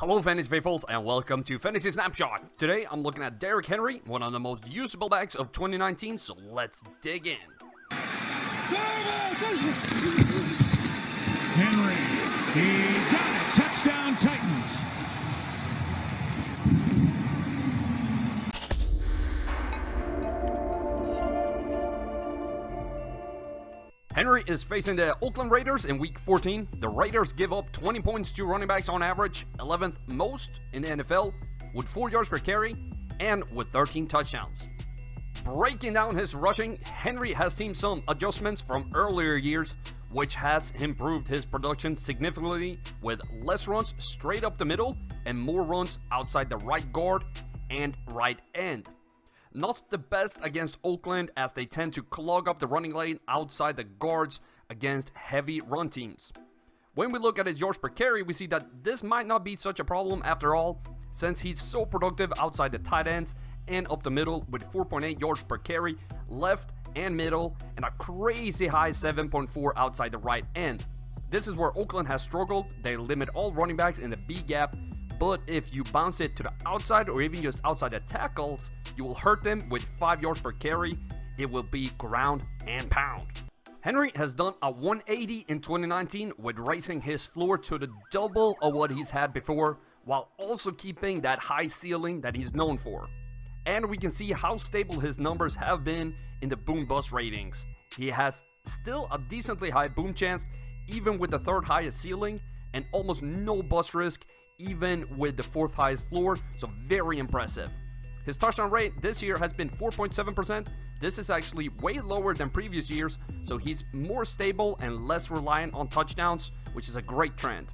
Hello Fantasy Faithfuls and welcome to Fantasy Snapshot. Today I'm looking at Derrick Henry, one of the most usable backs of 2019, so let's dig in. Henry, he got it. Touchdown Titans. Henry is facing the Oakland Raiders in Week 14. The Raiders give up 20 points to running backs on average, 11th most in the NFL, with 4 yards per carry and with 13 touchdowns. Breaking down his rushing, Henry has seen some adjustments from earlier years, which has improved his production significantly with less runs straight up the middle and more runs outside the right guard and right end. Not the best against Oakland as they tend to clog up the running lane outside the guards against heavy run teams. When we look at his yards per carry, we see that this might not be such a problem after all, since he's so productive outside the tight ends and up the middle with 4.8 yards per carry left and middle and a crazy high 7.4 outside the right end. This is where Oakland has struggled. They limit all running backs in the B gap, but if you bounce it to the outside or even just outside the tackles, you will hurt them with 5 yards per carry. It will be ground and pound. Henry has done a 180 in 2019 with raising his floor to the double of what he's had before, while also keeping that high ceiling that he's known for. And we can see how stable his numbers have been in the boom bust ratings. He has still a decently high boom chance, even with the third highest ceiling, and almost no bust risk, even with the fourth highest floor, so very impressive. His touchdown rate this year has been 4.7%. This is actually way lower than previous years, so he's more stable and less reliant on touchdowns, which is a great trend.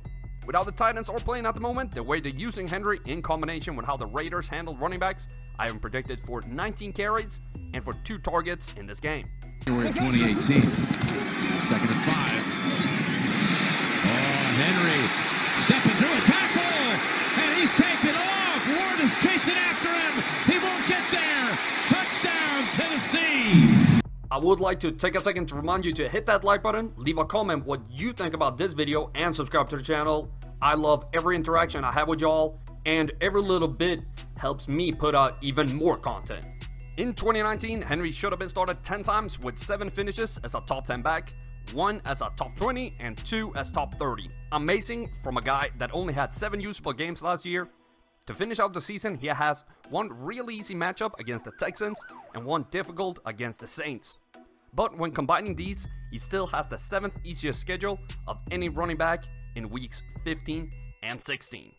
With how the Titans are playing at the moment, the way they're using Henry in combination with how the Raiders handle running backs, I am predicted for 19 carries and for 2 targets in this game. We're at 2018. Second and 5. Oh, Henry stepping through a tackle, and he's taken off. Ward is chasing after him. He won't get there. Touchdown, Tennessee. I would like to take a second to remind you to hit that like button, leave a comment what you think about this video, and subscribe to the channel. I love every interaction I have with y'all, and every little bit helps me put out even more content. In 2019, Henry should have been started 10 times with 7 finishes as a top 10 back, 1 as a top 20, and 2 as top 30. Amazing from a guy that only had 7 usable games last year. To finish out the season, he has 1 really easy matchup against the Texans and 1 difficult against the Saints. But when combining these, he still has the 7th easiest schedule of any running back in weeks 15 and 16.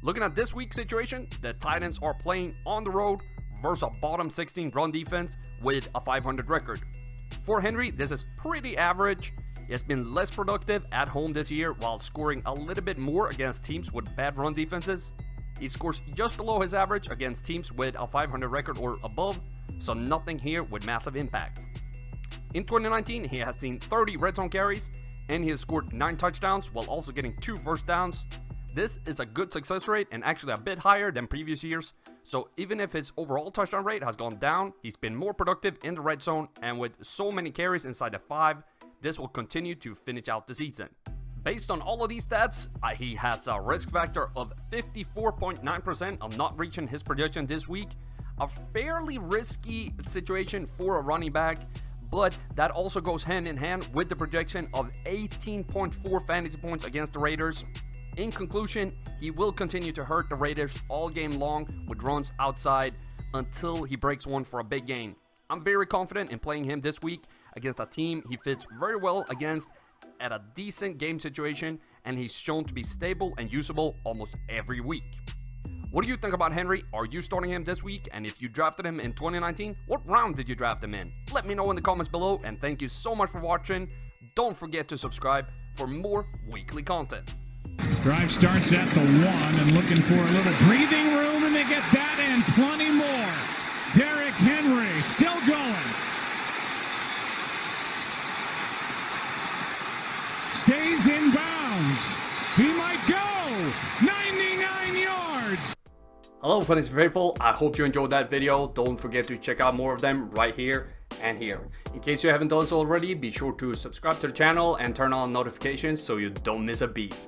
Looking at this week's situation, the Titans are playing on the road versus a bottom 16 run defense with a 500 record. For Henry, this is pretty average. He has been less productive at home this year while scoring a little bit more against teams with bad run defenses. He scores just below his average against teams with a 500 record or above, so nothing here with massive impact. In 2019, he has seen 30 red zone carries and he has scored 9 touchdowns while also getting 2 first downs. This is a good success rate and actually a bit higher than previous years. So even if his overall touchdown rate has gone down, he's been more productive in the red zone, and with so many carries inside the 5, this will continue to finish out the season. Based on all of these stats, he has a risk factor of 54.9% of not reaching his projection this week. A fairly risky situation for a running back, but that also goes hand in hand with the projection of 18.4 fantasy points against the Raiders. In conclusion, he will continue to hurt the Raiders all game long with runs outside until he breaks one for a big gain. I'm very confident in playing him this week against a team he fits very well against at a decent game situation, and he's shown to be stable and usable almost every week. What do you think about Henry? Are you starting him this week? And if you drafted him in 2019, what round did you draft him in? Let me know in the comments below, and thank you so much for watching. Don't forget to subscribe for more weekly content. Drive starts at the 1 and looking for a little breathing room, and they get that and plenty more. Derrick Henry still going. Stays in bounds. He might go 99 yards. Hello Fantasy Faithful, I hope you enjoyed that video. Don't forget to check out more of them right here and here. In case you haven't done so already, be sure to subscribe to the channel and turn on notifications so you don't miss a beat.